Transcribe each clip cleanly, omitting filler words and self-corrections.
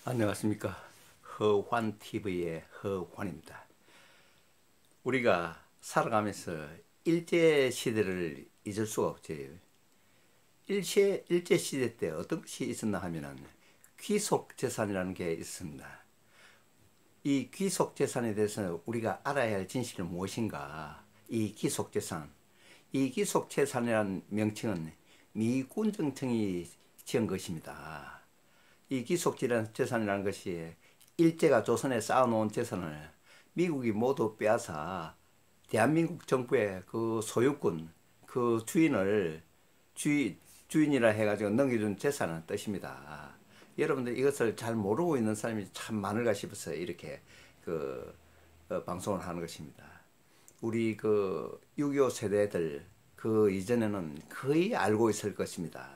안녕하십니까. 허환TV의 허환입니다. 우리가 살아가면서 일제시대를 잊을 수가 없죠. 일제시대 때 어떤 것이 있었나 하면은 귀속재산이라는 게 있습니다. 이 귀속재산에 대해서 우리가 알아야 할 진실은 무엇인가? 이 귀속재산. 이 귀속재산이라는 명칭은 미군정청이 지은 것입니다. 이 귀속재산이라는 것이 일제가 조선에 쌓아놓은 재산을 미국이 모두 빼앗아 대한민국 정부의 그 소유권, 그 주인이라 해가지고 넘겨준 재산은 뜻입니다. 여러분들 이것을 잘 모르고 있는 사람이 참 많을까 싶어서 이렇게 방송을 하는 것입니다. 우리 6.25 세대들 그 이전에는 거의 알고 있을 것입니다.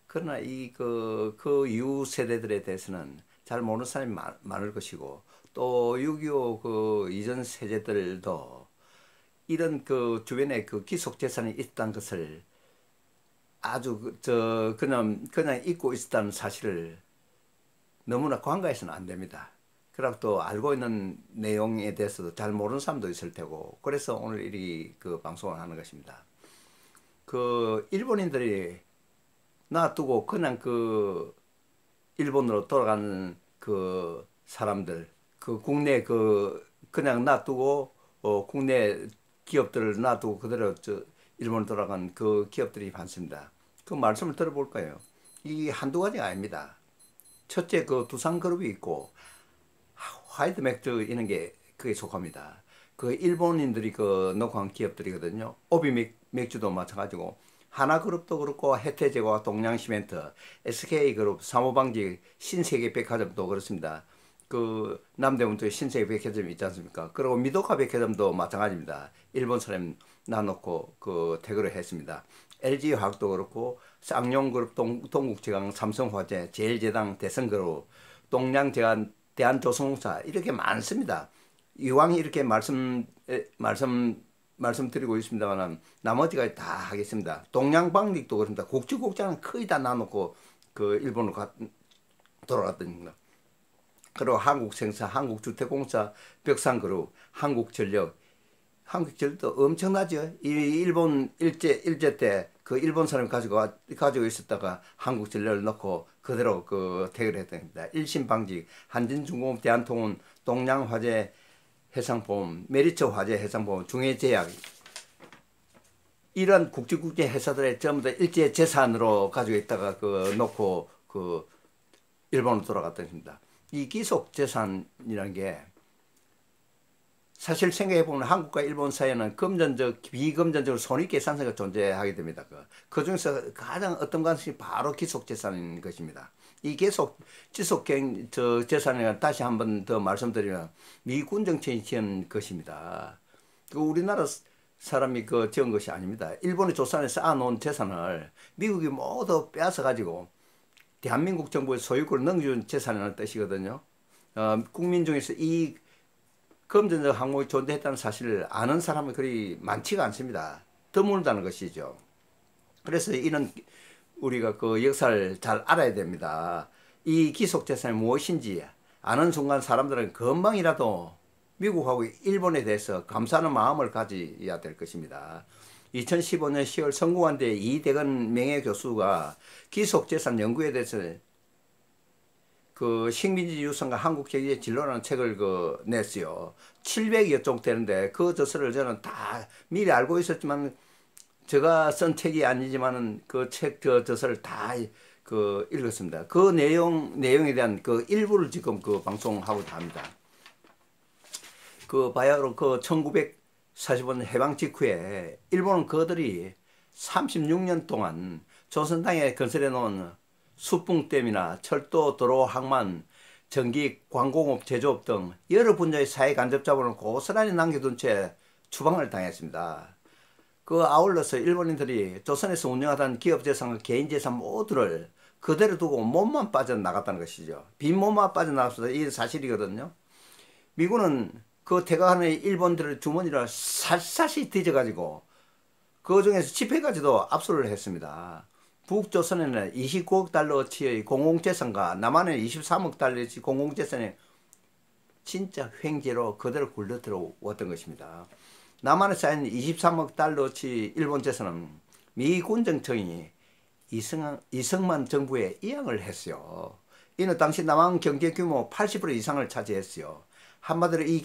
그러나 그 이후 세대들에 대해서는 잘 모르는 사람이 많을 것이고, 또 6.25 그 이전 세대들도 이런 주변에 귀속 재산이 있다는 것을 아주 그냥 잊고 있었다는 사실을 너무나 간과해서는 안 됩니다. 그리고 또 알고 있는 내용에 대해서도 잘 모르는 사람도 있을 테고, 그래서 오늘 이 방송을 하는 것입니다. 일본인들이 놔두고 그냥 일본으로 돌아가는 사람들, 국내 그냥 놔두고 국내 기업들을 놔두고 그대로 일본으로 돌아간 기업들이 많습니다. 그 말씀을 들어볼까요? 이 한두 가지가 아닙니다. 첫째, 두산그룹이 있고 화이트 맥주 이런 게 그게 속합니다. 일본인들이 놓고 한 기업들이거든요. 오비 맥주도 마찬가지고, 하나그룹도 그렇고, 혜태제과, 동양시멘트, SK그룹, 사모방직, 신세계백화점도 그렇습니다. 남대문 쪽에 신세계백화점이 있지 않습니까? 그리고 미도카 백화점도 마찬가지입니다. 일본 사람 놔놓고 퇴거를 했습니다. LG화학도 그렇고, 쌍용그룹, 동국제강, 삼성화재, 제일제당, 대성그룹, 동양제한, 대한조선공사 이렇게 많습니다. 이왕 이렇게 말씀드리고 있습니다만 나머지가 다 하겠습니다. 동양방직도 그렇습니다. 국주국장은 거의 다 나놓고 일본으로 돌아갔답니다. 그리고 한국생사, 한국주택공사, 벽산그룹, 한국전력도 엄청나죠. 이 일본 일제 때 일본 사람이 가지고 있었다가 한국전력을 넣고 그대로 퇴거를 했답니다. 일신방직, 한진중공업, 대한통운, 동양화재, 해상보험, 메리츠 화재 해상보험, 중해제약, 이런 국제국제 회사들의 전부 다 일제 재산으로 가지고 있다가 놓고 일본으로 돌아갔다 합니다. 이 귀속 재산이라는 게 사실 생각해 보면 한국과 일본 사이에는 금전적, 비금전적으로 손익계산서가 존재하게 됩니다. 그 중에서 가장 어떤 것이 바로 귀속 재산인 것입니다. 이 지속 재산을 다시 한 번 더 말씀드리면 미군 정권이 지은 것입니다. 우리나라 사람이 지은 것이 아닙니다. 일본의 조선에 쌓아놓은 재산을 미국이 모두 빼앗아 가지고 대한민국 정부의 소유권을 넘겨준 재산이라는 뜻이거든요. 국민 중에서 이 금전적 항목이 존재했다는 사실을 아는 사람이 그리 많지가 않습니다. 드물다는 것이죠. 그래서 이런 우리가 역사를 잘 알아야 됩니다. 이 귀속재산이 무엇인지 아는 순간 사람들은 금방이라도 미국하고 일본에 대해서 감사하는 마음을 가져야 될 것입니다. 2015년 10월 성공한대 이대건 명예교수가 귀속재산 연구에 대해서 식민지 유산과 한국경제 진로라는 책을 냈어요. 700여 쪽 되는데 그 저서를 저는 다 미리 알고 있었지만, 제가 쓴 책이 아니지만은 저서를 다 읽었습니다. 내용에 대한 일부를 지금 방송하고자 합니다. 바야흐로 1945년 해방 직후에 일본은 그들이 36년 동안 조선당에 건설해 놓은 수풍댐이나 철도, 도로, 항만, 전기, 광공업, 제조업 등 여러 분야의 사회 간접 자본을 고스란히 남겨둔 채 추방을 당했습니다. 아울러서 일본인들이 조선에서 운영하던 기업재산과 개인재산 모두를 그대로 두고 몸만 빠져나갔다는 것이죠. 빈몸만 빠져나갔습니다. 이게 사실이거든요. 미군은 퇴각하는 일본들의 주머니를 샅샅이 뒤져가지고 그 중에서 지폐까지도 압수를 했습니다. 북조선에는 29억 달러치의 공공재산과 남한은 23억 달러치 공공재산이 진짜 횡재로 그대로 굴러 들어왔던 것입니다. 남한에 쌓인 23억 달러치 일본 재산은 미 군정청이 이승만 정부에 이양을 했어요. 이는 당시 남한 경제 규모 80% 이상을 차지했어요. 한마디로 이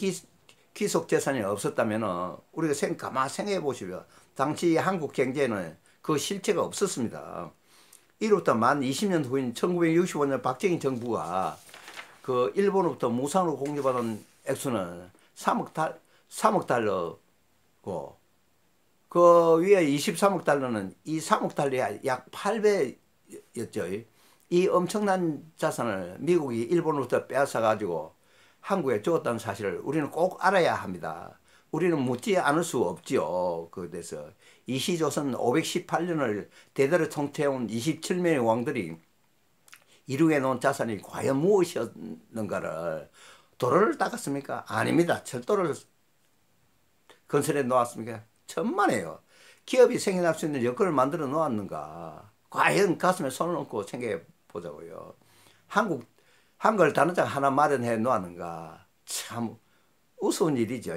귀속 재산이 없었다면 우리가 가만히 생각해 보시면 당시 한국 경제는 그 실체가 없었습니다. 이로부터 만 20년 후인 1965년 박정희 정부가 그 일본으로부터 무상으로 공개받은 액수는 3억 달러고 그 위에 23억 달러는 이 3억 달러의 약 8배였죠. 이 엄청난 자산을 미국이 일본으로부터 빼앗아 가지고 한국에 주었다는 사실을 우리는 꼭 알아야 합니다. 우리는 묻지 않을 수 없지요. 그래서 이시조선 518년을 대대로 통치해온 27명의 왕들이 이루게 놓은 자산이 과연 무엇이었는가를 도로를 닦았습니까? 아닙니다. 철도를 건설해 놓았습니까? 천만에요. 기업이 생겨날 수 있는 여건을 만들어 놓았는가? 과연 가슴에 손을 얹고 생각해 보자고요. 한글 단어장 하나 마련해 놓았는가? 참 우스운 일이죠.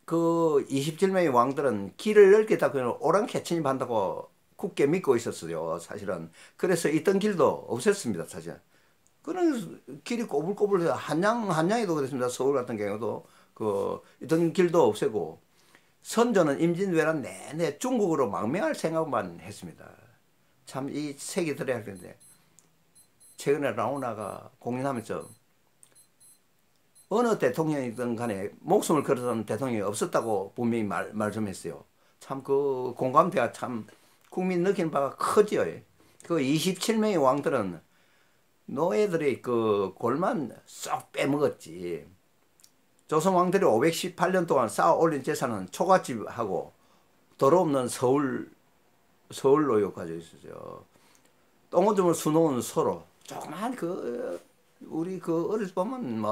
그 27명의 왕들은 길을 넓게 닦으면 오랑캐 침입한다고 굳게 믿고 있었어요. 사실은. 그래서 있던 길도 없앴습니다. 사실. 그런 길이 꼬불꼬불해서 한양에도 그랬습니다. 서울 같은 경우도 그 있던 길도 없애고 선조는 임진왜란 내내 중국으로 망명할 생각만 했습니다. 참 이 색이 들어야 할 텐데 최근에 라오나가 공연하면서 어느 대통령이든 간에 목숨을 걸었던 대통령이 없었다고 분명히 말씀했어요. 참 그 공감대가 참 국민 느끼는 바가 크지요. 그 27명의 왕들은 노예들의 그 골만 쏙 빼먹었지. 조선 왕들이 518년 동안 쌓아 올린 재산은 초가집하고 도로 없는 서울로 가지고 있었죠. 똥오줌을 수놓은 소로 조그만 우리 어릴 때 보면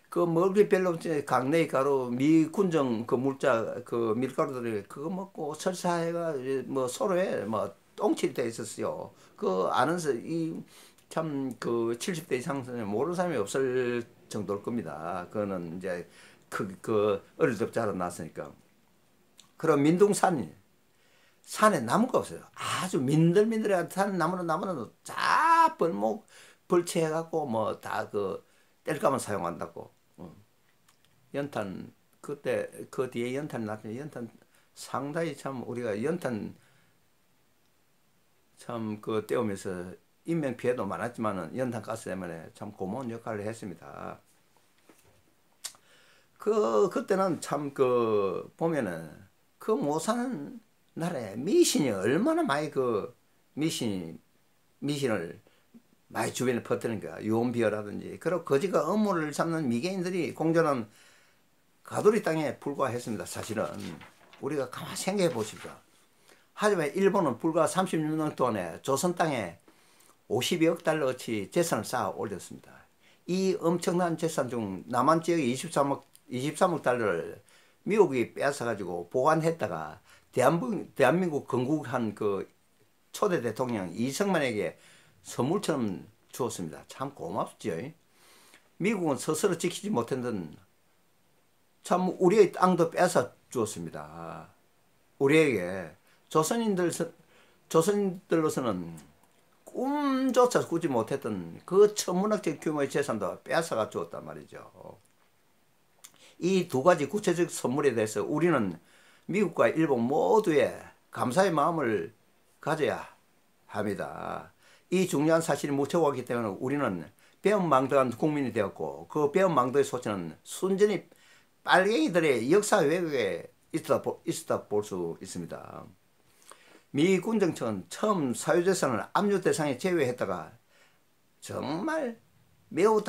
그 먹을 별로 없지. 강내의 가루, 미군정 물자 밀가루들이 그거 먹고 설사해가 서로에 똥칠이 돼 있었어요. 아는서 참 70대 이상은 모르는 사람이 없을 정도일 겁니다. 그거는 이제 어릴 때부터 자라났으니까. 그럼 산에 나무가 없어요. 아주 민들민들한 산 나무는 다 벌채해갖고 다 뗄감을 사용한다고. 연탄 그때 그 뒤에 연탄 났죠. 연탄 상당히 참 우리가 연탄 참 떼우면서 인명 피해도 많았지만은 연탄 가스 때문에 참 고마운 역할을 했습니다. 그때는 참 보면은 못 사는 나라에 미신이 얼마나 많이 미신을 많이 주변에 퍼뜨리는가. 유언비어라든지 그리고 거지가 음모를 잡는 미개인들이 공존한 가두리 땅에 불과했습니다. 사실은 우리가 가만히 생각해 보십시오. 하지만 일본은 불과 36년 동안에 조선 땅에 52억 달러어치 재산을 쌓아 올렸습니다. 이 엄청난 재산 중 남한 지역의 23억 달러를 미국이 뺏어가지고 보관했다가 대한민국 건국한 초대 대통령 이승만에게 선물처럼 주었습니다. 참 고맙죠. 미국은 스스로 지키지 못했던 참 우리의 땅도 뺏어 주었습니다. 우리에게 조선인들로서는 꿈조차 꾸지 못했던 그 천문학적 규모의 재산도 뺏어가 주었단 말이죠. 이 두 가지 구체적 선물에 대해서 우리는 미국과 일본 모두의 감사의 마음을 가져야 합니다. 이 중요한 사실이 묻혀왔기 때문에 우리는 배은망덕한 국민이 되었고 그 배은망덕의 소치는 순전히 빨갱이들의 역사 왜곡에 있었다 볼 수 있습니다. 미 군정청은 처음 사유재산을 압류 대상에 제외했다가 정말 매우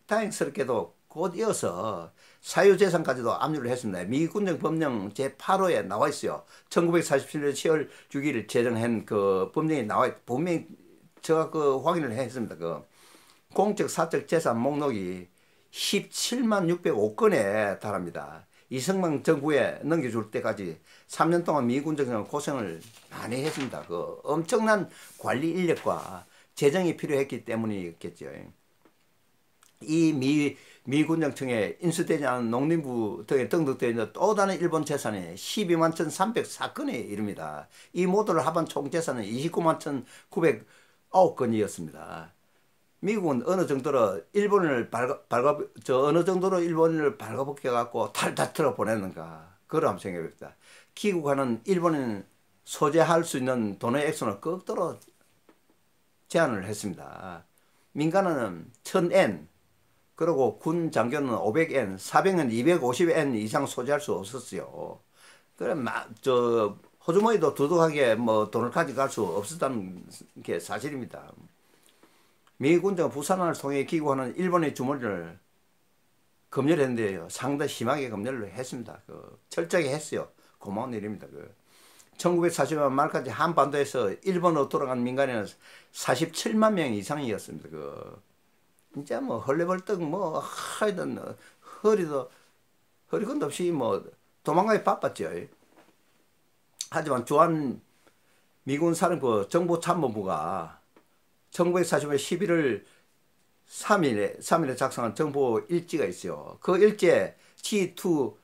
다행스럽게도 곧 이어서 사유재산까지도 압류를 했습니다. 미 군정 법령 제8호에 나와 있어요. 1947년 10월 6일 제정한 법령이 나와 있, 분명히 제가 확인을 했습니다. 공적 사적 재산 목록이 17만 605건에 달합니다. 이승만 정부에 넘겨줄 때까지 3년 동안 미군정은 고생을 많이 했습니다. 그 엄청난 관리 인력과 재정이 필요했기 때문이겠죠. 이 미군정청에 인수되지 않은 농림부 등에 등록되어 있는 또 다른 일본 재산이 12만 1,304건에 이릅니다. 이 모두를 합한 총 재산은 29만 1,909건이었습니다. 미국은 어느 정도로 일본을 발가벗겨 갖고 탈다틀어 보냈는가, 그걸 한번 생각해 봅시다. 귀국하는 일본인 소재할 수 있는 돈의 액수는 극도로 제한을 했습니다. 민간은 1,000엔, 그리고 군 장교는 500엔, 사병은 250엔 이상 소지할 수 없었어요. 그래, 호주머니도 두둑하게 뭐 돈을 가져갈 수 없었다는 게 사실입니다. 미군정 부산을 통해 귀국하는 일본의 주머니를 검열했는데요. 상당히 심하게 검열을 했습니다. 철저하게 했어요. 고마운 일입니다. 1940년 말까지 한반도에서 일본으로 돌아간 민간인은 47만 명 이상이었습니다. 진짜 뭐 헐레벌떡 뭐 하여튼 허리건도 없이 뭐 도망가기 바빴죠. 하지만 주한 미군 사령부 정보参谋부가 1945년 11월 3일에 작성한 정보 일지가 있어요. 그 일지에 G2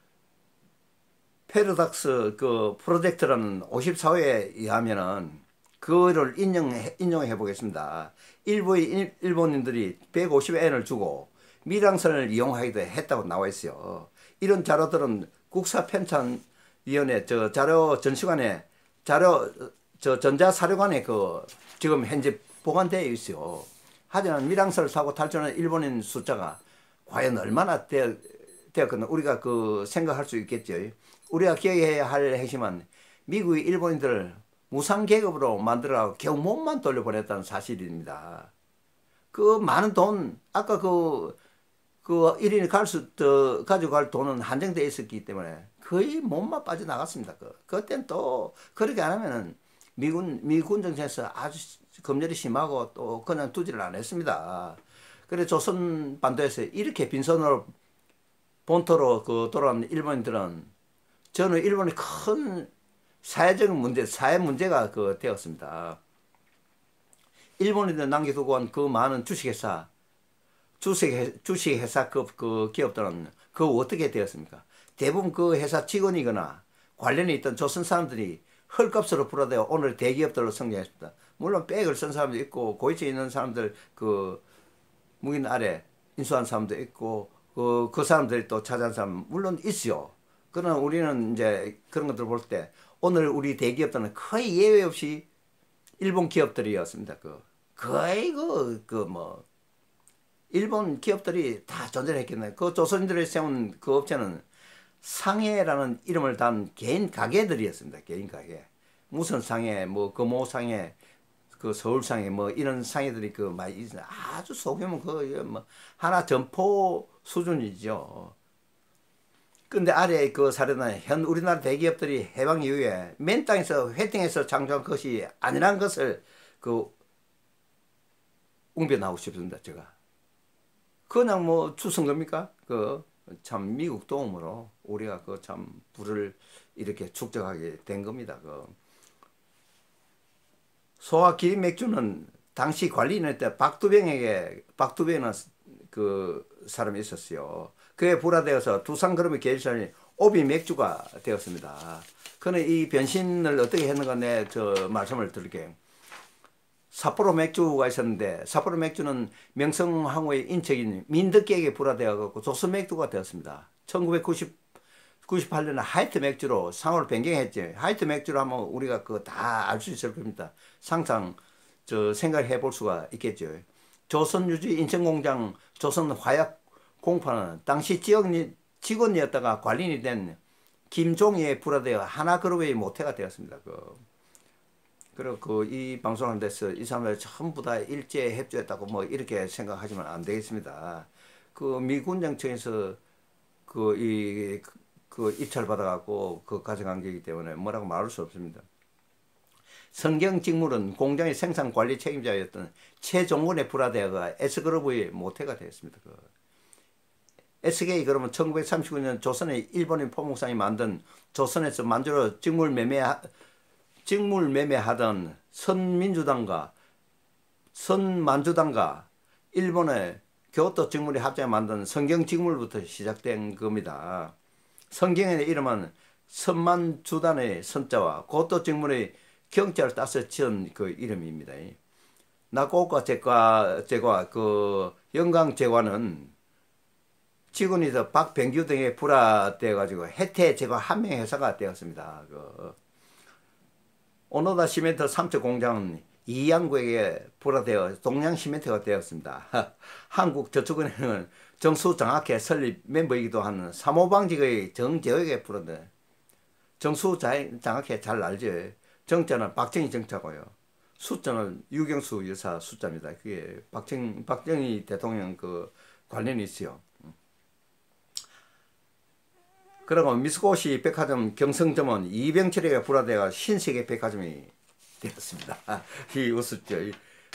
패러닥스 프로젝트라는 54호에 의하면은 그거를 인용해 보겠습니다. 일부의 일본인들이 150엔을 주고 밀항선을 이용하기도 했다고 나와 있어요. 이런 자료들은 국사편찬위원회 자료 전시관에 전자사료관에 지금 현재 보관되어 있어요. 하지만 밀항선을 타고 탈출하는 일본인 숫자가 과연 얼마나 되었거나 우리가 생각할 수 있겠죠. 우리가 기억해야 할 핵심은 미국이 일본인들을 무상계급으로 만들어 겨우 몸만 돌려보냈다는 사실입니다. 많은 돈, 아까 1인이 가지고 갈 돈은 한정되어 있었기 때문에 거의 몸만 빠져나갔습니다. 그때는 또 그렇게 안 하면은 미군 정치에서 아주 검열이 심하고 또 그냥 두지를 안 했습니다. 그래 조선 반도에서 이렇게 빈손으로 본토로 돌아온 일본인들은 저는 일본의 큰 사회적인 문제, 사회 문제가 되었습니다. 일본인들 남겨두고 온 그 많은 주식회사 기업들은 어떻게 되었습니까? 대부분 그 회사 직원이거나 관련이 있던 조선 사람들이 헐값으로 불어대어 오늘 대기업들로 성장했습니다. 물론 백을 쓴 사람도 있고 고위층에 있는 사람들 묵인 아래 인수한 사람도 있고 그 사람들이 또 차지한 사람 물론 있어요. 그러나 우리는 이제 그런 것들 볼 때 오늘 우리 대기업들은 거의 예외 없이 일본 기업들이었습니다. 거의 일본 기업들이 다 존재를 했겠네요. 조선인들이 세운 업체는 상해라는 이름을 단 개인 가게들이었습니다. 개인 가게. 무슨 상해, 금호상해, 서울상해, 이런 상해들이 많이 아주 소규모 하나 점포 수준이죠. 근데 아래 사례는 현 우리나라 대기업들이 해방 이후에 맨 땅에서 회팅해서 창조한 것이 아니라는 것을 웅변하고 싶습니다. 제가. 그냥 주선 겁니까? 참 미국 도움으로 우리가 참 불을 이렇게 축적하게 된 겁니다. 소화 기린 맥주는 당시 관리인일 때 박두병이라는 사람이 있었어요. 그에 불화되어서 두산그룹의 계열사인 오비 맥주가 되었습니다. 그는 이 변신을 어떻게 했는가 말씀을 드릴게요. 삿포로 맥주가 있었는데 삿포로 맥주는 명성황후의 인척인 민덕계에게 불화되어 조선 맥주가 되었습니다. 1998년에 하이트 맥주로 상호를 변경했죠. 하이트 맥주로 하면 우리가 다 알 수 있을 겁니다. 상상 생각해 볼 수가 있겠죠. 조선유지 인천공장 조선화약공판은 당시 직원이었다가 관리인이 된 김종희에 불화되어 하나그룹의 모태가 되었습니다. 그리고 이 방송하는 데서 이 사람들 전부 다 일제에 협조했다고 이렇게 생각하시면 안 되겠습니다. 미군정청에서 입찰받아갖고 가져간 거기 때문에 뭐라고 말할 수 없습니다. 성경 직물은 공장의 생산 관리 책임자였던 최종근에 불화되어가 S그룹의 모태가 되었습니다. SK 그러면 1939년 조선의 일본인 포목상이 만든 조선에서 만주로 직물 매매하던 선만주당과 일본의 교토 직물이 합작해 만든 성경 직물부터 시작된 겁니다. 성경의 이름은 선만주단의 선자와 고토 직물의 경자를 따서 지은 그 이름입니다. 나고오카 제과 그 영광 제과는 직원이서 박병규 등에 불화되어 가지고 해태 제과 한명 회사가 되었습니다. 오노다 시멘트 3차 공장은 이양구에게 불화되어 동양시멘트가 되었습니다. 한국저축은행은 정수장학회 설립 멤버이기도 한 사모방직의 정재혁에게 불화돼. 정수장학회 잘 알죠? 정자는 박정희 정자고요. 숫자는 유경수 여사 숫자입니다. 그게 박정희 대통령 그 관련이 있어요. 그리고 미쓰고시 백화점 경성점은 이병철에게 불화되어 신세계 백화점이 되었습니다. 이 우습죠.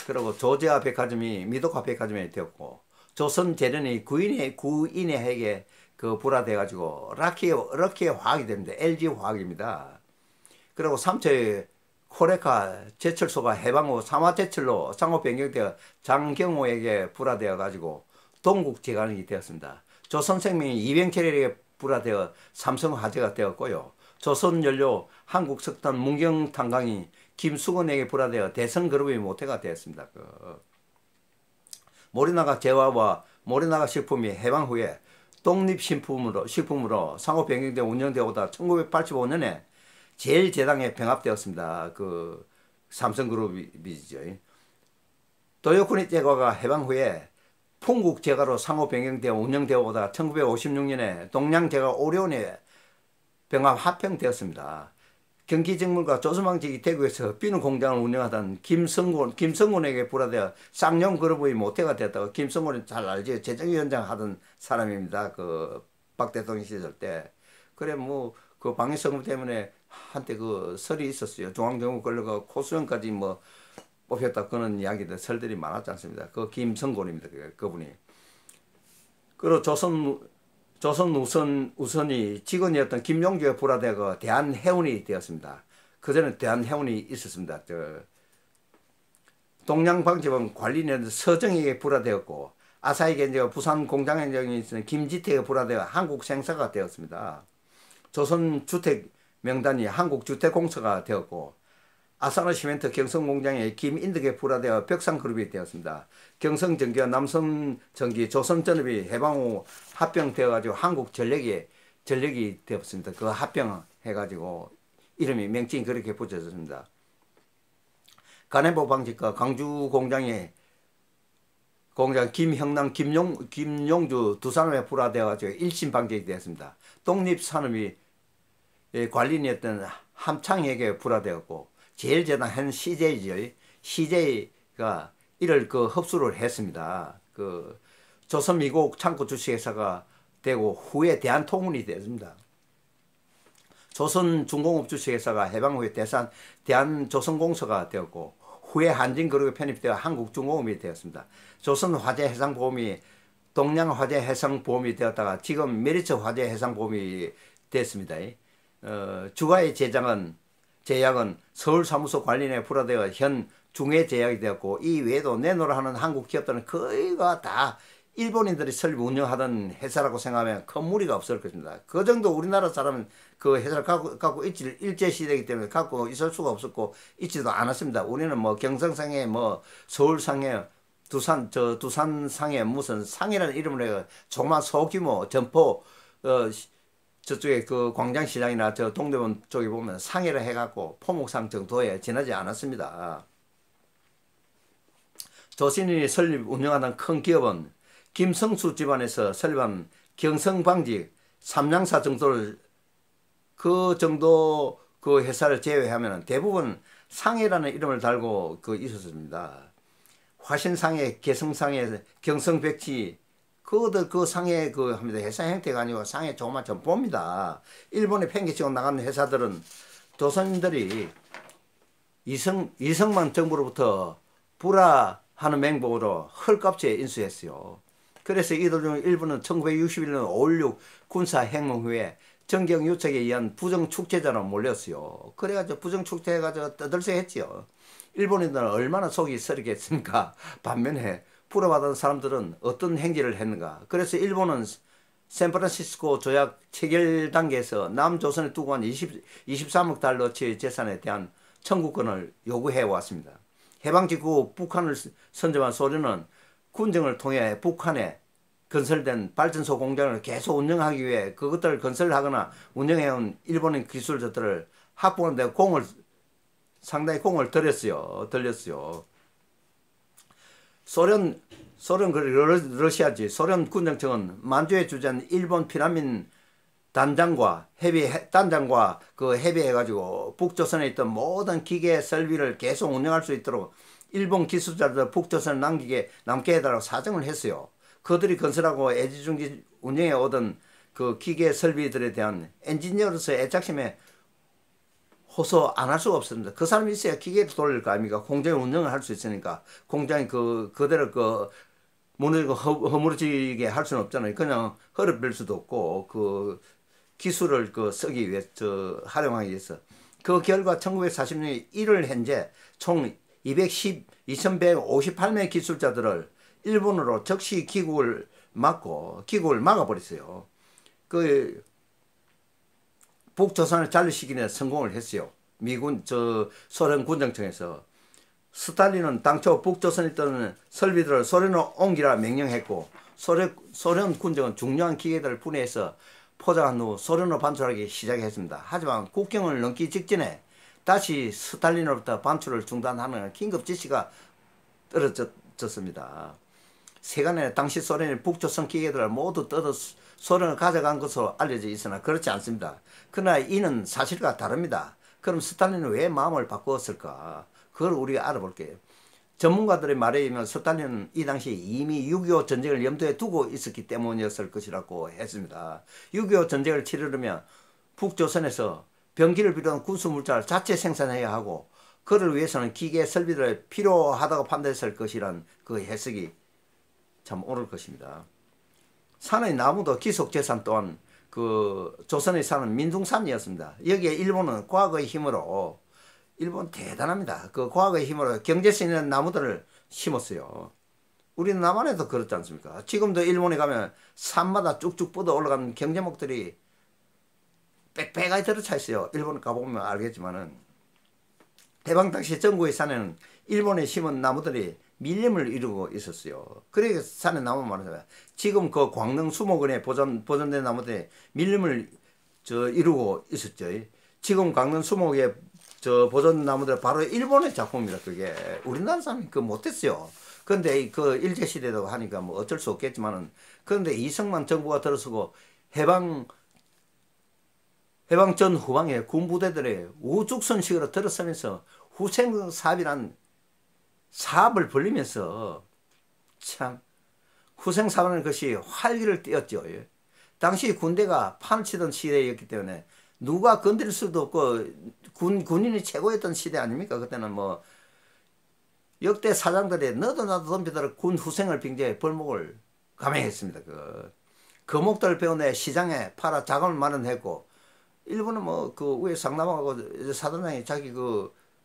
그리고 조지아 백화점이 미도카 백화점이 되었고, 조선재련이 구인에게 그 불화돼 가지고 럭키 화학이 됩니다. LG 화학입니다. 그리고 삼처의 코레카 제철소가 해방 후 삼화제철로 상호 변경되어 장경호에게 불화되어 가지고 동국제관이 되었습니다. 조선생명이 이병철에게 불화되어 삼성화재가 되었고요. 조선연료, 한국석탄, 문경탄광이 김수건에게 불화되어 대성그룹의 모태가 되었습니다. 모리나가 제화와 모리나가 식품이 해방 후에 독립식품으로 상호 변경되어 운영되어 오다 1985년에 제일제당에 병합되었습니다. 그 삼성그룹이죠. 도요쿠니 제과가 해방 후에 풍국제과로 상호 변경되어 운영되어 오다 1956년에 동양제과 오리온에 병합 합병되었습니다. 경기직물과 조선왕직이 대구에서 비누 공장을 운영하던 김성곤에게 불화되어 쌍용그룹의 모태가 되었다고. 김성곤은 잘 알죠. 재정위원장 하던 사람입니다. 그 박 대통령 시절 때. 그래 뭐 그 방위성급 때문에 한때 그 설이 있었어요. 중앙정부 걸려가 코수영까지 뭐 뽑혔다 그런 이야기들 설들이 많았지 않습니다. 그 김성곤입니다. 그분이. 그리고 조선 우선이 직원이었던 김용주에 불화되고 대한해운이 되었습니다. 그전에 대한해운이 있었습니다. 동양방집은 관리인은 서정에게 불화되었고, 아사히겐제가 부산 공장행정이 있는 김지태에 불화되어 한국생사가 되었습니다. 조선주택 명단이 한국주택공사가 되었고, 아사노시멘트 경성공장의 김인덕에 불화되어 벽상그룹이 되었습니다. 경성전기와 남성전기, 조선전업이 해방 후 합병되어가지고 한국전력이 되었습니다. 그 합병해가지고 이름이 명칭이 그렇게 붙여졌습니다. 가내보 방직과 광주공장 김형남, 김용주 두 사람에 불화되어가지고 일심방직이 되었습니다. 독립산업이 관리인이었던 함창에게 불화되었고, 제일제당 현 CJ죠. CJ가 이를 그 흡수를 했습니다. 그 조선미국 창고 주식회사가 되고 후에 대한통운이 되었습니다. 조선중공업 주식회사가 해방 후에 대한조선공사가 되었고, 후에 한진그룹에 편입되어 한국중공업이 되었습니다. 조선화재해상보험이 동양화재해상보험이 되었다가 지금 메리츠 화재해상보험이 됐습니다. 주가의 제약은 서울사무소 관리인에 불화되어 현 중해제약이 되었고, 이 외에도 내노라 하는 한국 기업들은 거의가 다 일본인들이 설립 운영하던 회사라고 생각하면 큰 무리가 없을 것입니다. 그 정도 우리나라 사람은 그 회사를 갖고 일제시대이기 때문에 갖고 있을 수가 없었고 있지도 않았습니다. 우리는 뭐 경성상해, 뭐 서울상해, 두산상해, 무슨 상해라는 이름으로 해서 조그만 소규모 점포, 저쪽에 그 광장시장이나 저 동대문 쪽에 보면 상해를 해갖고 포목상 정도에 지나지 않았습니다. 조선인이 설립 운영하던 큰 기업은 김성수 집안에서 설립한 경성방직, 삼양사 정도를 그 정도 그 회사를 제외하면 대부분 상해라는 이름을 달고 그 있었습니다. 화신상해, 개성상해, 경성백치 그들 그 상해 그 합니다. 회사 형태가 아니고 상해 조그만 점포입니다. 일본에 팽개치고 나가는 회사들은 조선인들이 이승만 정부로부터 불화하는 맹목으로 헐값에 인수했어요. 그래서 이들 중 일부는 1961년 5.16 군사혁명 후에 정경유착에 의한 부정축제자로 몰렸어요. 그래가지고 부정축제해가지고 떠들썩했지요. 일본인들은 얼마나 속이 쓰리겠습니까? 반면에 풀어받은 사람들은 어떤 행진을 했는가? 그래서 일본은 샌프란시스코 조약 체결 단계에서 남조선에 두고 한 23억 달러치의 재산에 대한 청구권을 요구해 왔습니다. 해방 직후 북한을 선점한 소련은 군정을 통해 북한에 건설된 발전소 공장을 계속 운영하기 위해 그것들을 건설하거나 운영해온 일본인 기술자들을 확보하는 데 상당히 공을 들였어요. 소련 러시아지 소련 군정청은 만주에 주재한 일본 피난민 단장과 협의해가지고 북조선에 있던 모든 기계 설비를 계속 운영할 수 있도록 일본 기술자들 북조선을 남게 해달라고 사정을 했어요. 그들이 건설하고 애지중지 운영해 오던 그 기계 설비들에 대한 엔지니어로서 애착심에 호소 안 할 수가 없습니다. 그 사람이 있어야 기계를 돌릴 거 아닙니까? 공장을 운영을 할 수 있으니까 공장이 그대로 무너지고 허물어지게 할 수는 없잖아요. 그냥 허를 수도 없고 기술을 쓰기 위해 활용하기 위해서 그 결과 1940년 1월 현재 총 2158명의 기술자들을 일본으로 즉시 귀국을 막아버렸어요. 북조선을 잔류시키는 성공을 했어요. 소련 군정청에서. 스탈린은 당초 북조선에 있던 설비들을 소련으로 옮기라 명령했고 소련 군정은 중요한 기계들을 분해해서 포장한 후 소련으로 반출하기 시작했습니다. 하지만 국경을 넘기 직전에 다시 스탈린으로부터 반출을 중단하는 긴급 지시가 떨어졌습니다. 세간에 당시 소련이 북조선 기계들을 모두 뜯어 소련을 가져간 것으로 알려져 있으나 그렇지 않습니다. 그러나 이는 사실과 다릅니다. 그럼 스탈린은 왜 마음을 바꾸었을까? 그걸 우리가 알아볼게요. 전문가들의 말에 의하면 스탈린은 이 당시 이미 6.25 전쟁을 염두에 두고 있었기 때문이었을 것이라고 했습니다. 6.25 전쟁을 치르려면 북조선에서 병기를 비롯한 군수물자를 자체 생산해야 하고 그를 위해서는 기계 설비를 필요하다고 판단했을 것이란 그 해석이 참 옳을 것입니다. 산의 나무도 기속재산 또한 조선에 사는 민둥산이었습니다. 여기에 일본은 과거의 힘으로 일본 대단합니다. 그 과거의 힘으로 경제성 있는 나무들을 심었어요. 우리는 남한에도 그렇지 않습니까? 지금도 일본에 가면 산마다 쭉쭉 뻗어 올라가는 경제목들이 빽빽하게 들어차 있어요. 일본 가보면 알겠지만은 해방 당시 전국의 산에는 일본에 심은 나무들이 밀림을 이루고 있었어요. 그래서 산에 나무 많아요. 지금 그 광릉 수목원에 보존된 나무들이 밀림을 이루고 있었죠. 지금 광릉 수목에 보존 나무들 바로 일본의 작품입니다. 그게 우리나라 사람이 못했어요. 그런데 일제시대도 하니까 뭐 어쩔 수 없겠지만은 그런데 이승만 정부가 들어서고 해방 전 후방에 군부대들의 우죽선식으로 들어서면서 후생 사업이란 사업을 벌리면서 참 후생 사업이라는 것이 활기를 띄었죠. 당시 군대가 판을 치던 시대였기 때문에 누가 건드릴 수도 없고 군인이 최고였던 시대 아닙니까? 그때는 뭐 역대 사장들이 너도 나도 덤비도록 군 후생을 빙자해 벌목을 감행했습니다. 거목들 배운에 시장에 팔아 자금을 마련했고 일본은 뭐 위에 상남하고 사단장이 자기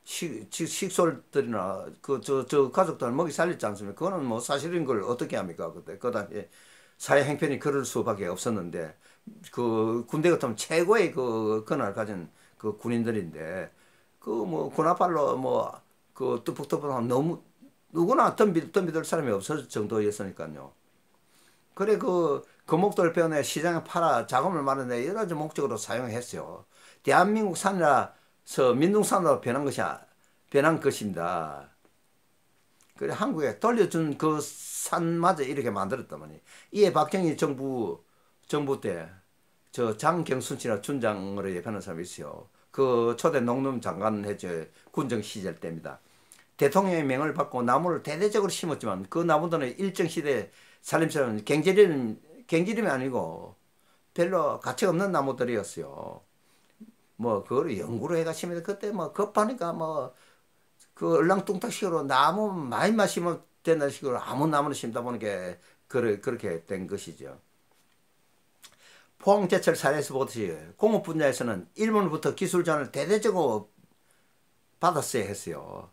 식솔들이나 저 가족들 먹이 살렸지 않습니까? 그거는 뭐 사실인 걸 어떻게 합니까? 그 당시에 사회 행편이 그럴 수밖에 없었는데 군대 같으면 최고의 권한을 가진 군인들인데 군합발로 뜨북뜨북하면 너무 누구나 덤비들 사람이 없을 정도였으니까요. 그래 거목들 배운에 시장에 팔아 자금을 마련해 여러 가지 목적으로 사용했어요. 대한민국 산이라서 민둥산으로 변한 것입니다. 그래 한국에 돌려준 그 산마저 이렇게 만들었다더니 이에 박정희 정부 때 장경순 씨나 춘장으로 예편한 사람이 있어요. 초대 농림 장관 했죠. 군정 시절 때입니다. 대통령의 명을 받고 나무를 대대적으로 심었지만 그 나무들은 일정 시대 살림살이는 갱지림이 아니고 별로 가치가 없는 나무들이었어요. 뭐 그거를 연구를 해가 심는데 그때 뭐 급하니까 얼랑뚱땅식으로 나무 많이 심으면 된다는 식으로 아무 나무나 심다 보니까 그렇게 된 것이죠. 포항제철 사례에서 보듯이 공업 분야에서는 일본부터 기술 지원을 대대적으로 받았어야 했어요.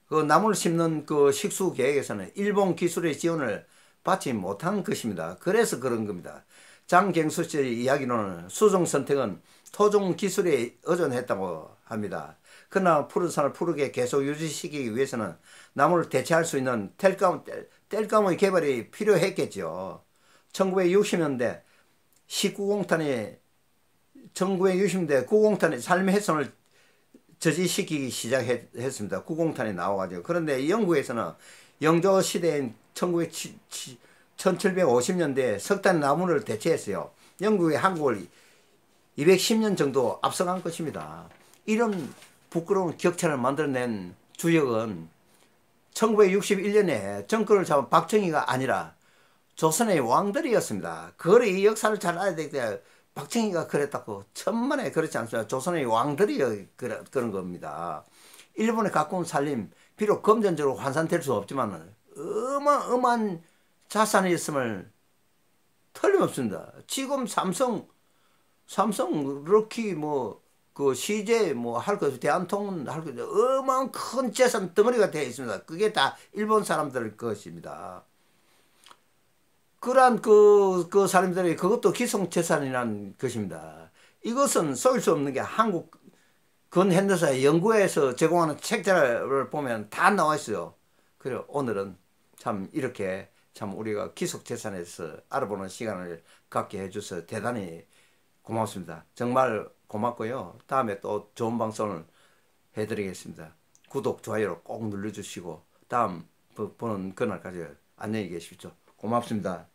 그 나무를 심는 그 식수 계획에서는 일본 기술의 지원을 받지 못한 것입니다. 그래서 그런 겁니다. 장경수 씨의 이야기로는 수종 선택은 토종 기술에 의존했다고 합니다. 그러나 푸른 산을 푸르게 계속 유지시키기 위해서는 나무를 대체할 수 있는 땔감의 개발이 필요했겠죠. 1960년대 1960년대 9공탄이 삶의 훼손을 저지시키기 시작했습니다. 9공탄이 나와가지고. 그런데 영국에서는 영조 시대인 1750년대에 석탄 나무를 대체했어요. 영국이 한국을 210년 정도 앞서간 것입니다. 이런 부끄러운 격차를 만들어낸 주역은 1961년에 정권을 잡은 박정희가 아니라 조선의 왕들이었습니다. 그걸 이 역사를 잘 알아야 되겠다. 박정희가 그랬다고 천만에 그렇지 않습니다. 조선의 왕들이 그런 겁니다. 일본의 가까운 살림, 비록 금전적으로 환산될 수 없지만 어마어마한 자산이 있음을 틀림없습니다. 지금 삼성, 럭키, 그 CJ 할 것, 대한통운 할 것, 어마어마한 큰 재산 덩어리가 되어 있습니다. 그게 다 일본 사람들 것입니다. 그러한 그 사람들이 그것도 기성재산이라는 것입니다. 이것은 속일 수 없는 게 한국 근현대사 연구에서 제공하는 책자를 보면 다 나와 있어요. 그래서 오늘은 참 이렇게 참 우리가 기속재산에서 알아보는 시간을 갖게 해줘서 대단히 고맙습니다. 정말 고맙고요. 다음에 또 좋은 방송을 해드리겠습니다. 구독, 좋아요를 꼭 눌러주시고 다음 보는 그날까지 안녕히 계십시오. 고맙습니다.